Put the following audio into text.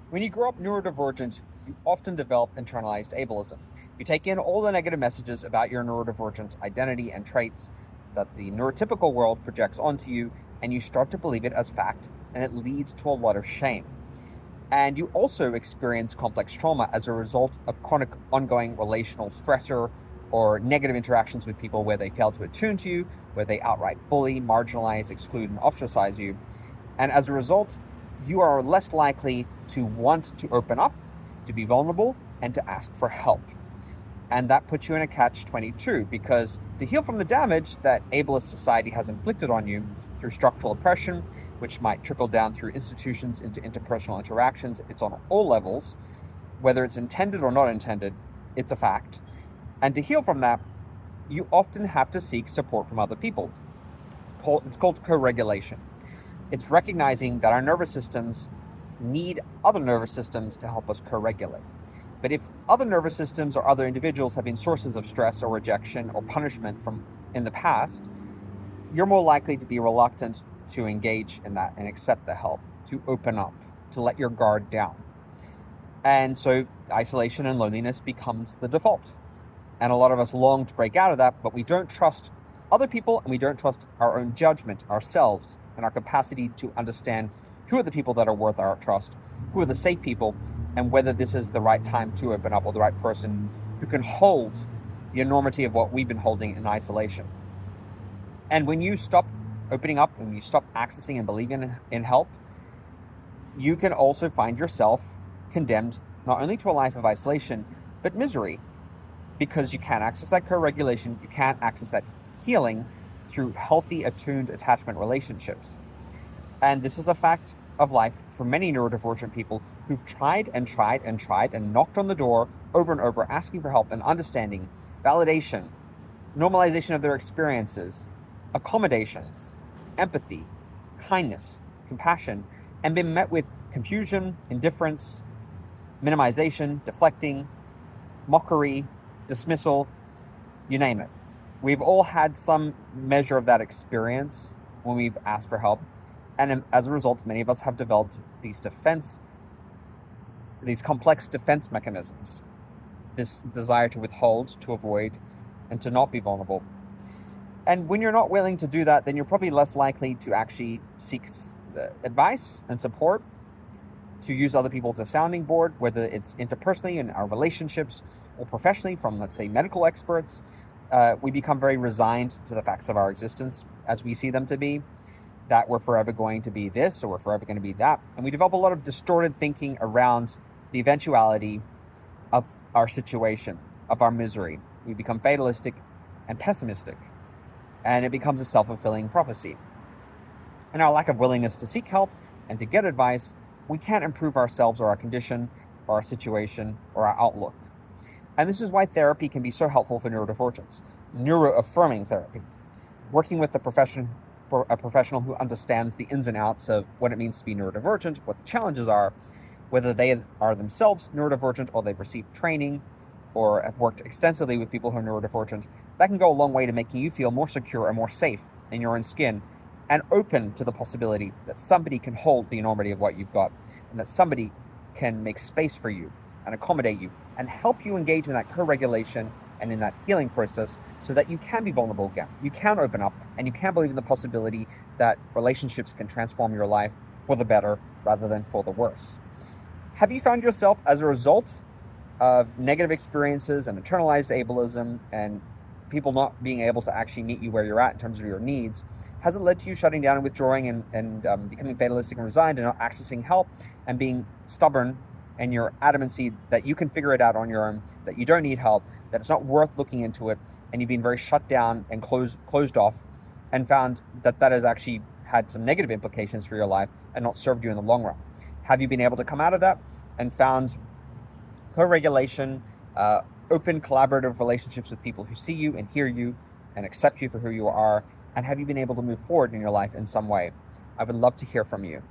When you grow up neurodivergent, you often develop internalized ableism. You take in all the negative messages about your neurodivergent identity and traits that the neurotypical world projects onto you, and you start to believe it as fact, and it leads to a lot of shame. And you also experience complex trauma as a result of chronic ongoing relational stressor or negative interactions with people where they fail to attune to you, where they outright bully, marginalize, exclude, and ostracize you. And as a result, you are less likely to want to open up, to be vulnerable, and to ask for help. And that puts you in a catch-22, because to heal from the damage that ableist society has inflicted on you through structural oppression, which might trickle down through institutions into interpersonal interactions, it's on all levels, whether it's intended or not intended, it's a fact. And to heal from that, you often have to seek support from other people. It's called co-regulation. It's recognizing that our nervous systems need other nervous systems to help us co-regulate. But if other nervous systems or other individuals have been sources of stress or rejection or punishment from in the past, you're more likely to be reluctant to engage in that and accept the help, to open up, to let your guard down. And so isolation and loneliness becomes the default. And a lot of us long to break out of that, but we don't trust other people, and we don't trust our own judgment, ourselves, and our capacity to understand who are the people that are worth our trust, who are the safe people, and whether this is the right time to open up, or the right person who can hold the enormity of what we've been holding in isolation. And when you stop opening up, and you stop accessing and believing in help, you can also find yourself condemned not only to a life of isolation, but misery, because you can't access that co-regulation, you can't access that healing through healthy, attuned attachment relationships. And this is a fact of life for many neurodivergent people who've tried and tried and tried and knocked on the door over and over, asking for help and understanding, validation, normalization of their experiences, accommodations, empathy, kindness, compassion, and been met with confusion, indifference, minimization, deflecting, mockery, dismissal, you name it. We've all had some measure of that experience when we've asked for help. And as a result, many of us have developed these complex defense mechanisms, this desire to withhold, to avoid, and to not be vulnerable. And when you're not willing to do that, then you're probably less likely to actually seek advice and support, to use other people as a sounding board, whether it's interpersonally in our relationships or professionally from, let's say, medical experts. We become very resigned to the facts of our existence as we see them to be, that we're forever going to be this or we're forever going to be that. And we develop a lot of distorted thinking around the eventuality of our situation, of our misery. We become fatalistic and pessimistic, and it becomes a self-fulfilling prophecy. And our lack of willingness to seek help and to get advice, we can't improve ourselves or our condition or our situation or our outlook. And this is why therapy can be so helpful for neurodivergence. Neuroaffirming therapy. Working with a professional who understands the ins and outs of what it means to be neurodivergent, what the challenges are, whether they are themselves neurodivergent or they've received training or have worked extensively with people who are neurodivergent, that can go a long way to making you feel more secure and more safe in your own skin, and open to the possibility that somebody can hold the enormity of what you've got, and that somebody can make space for you and accommodate you and help you engage in that co-regulation and in that healing process, so that you can be vulnerable again. You can open up, and you can believe in the possibility that relationships can transform your life for the better rather than for the worse. Have you found yourself, as a result of negative experiences and internalized ableism and people not being able to actually meet you where you're at in terms of your needs, has it led to you shutting down and withdrawing and becoming fatalistic and resigned and not accessing help and being stubborn and your adamancy that you can figure it out on your own, that you don't need help, that it's not worth looking into it, and you've been very shut down and closed off, and found that that has actually had some negative implications for your life and not served you in the long run? Have you been able to come out of that and found co-regulation, open collaborative relationships with people who see you and hear you and accept you for who you are? And have you been able to move forward in your life in some way? I would love to hear from you.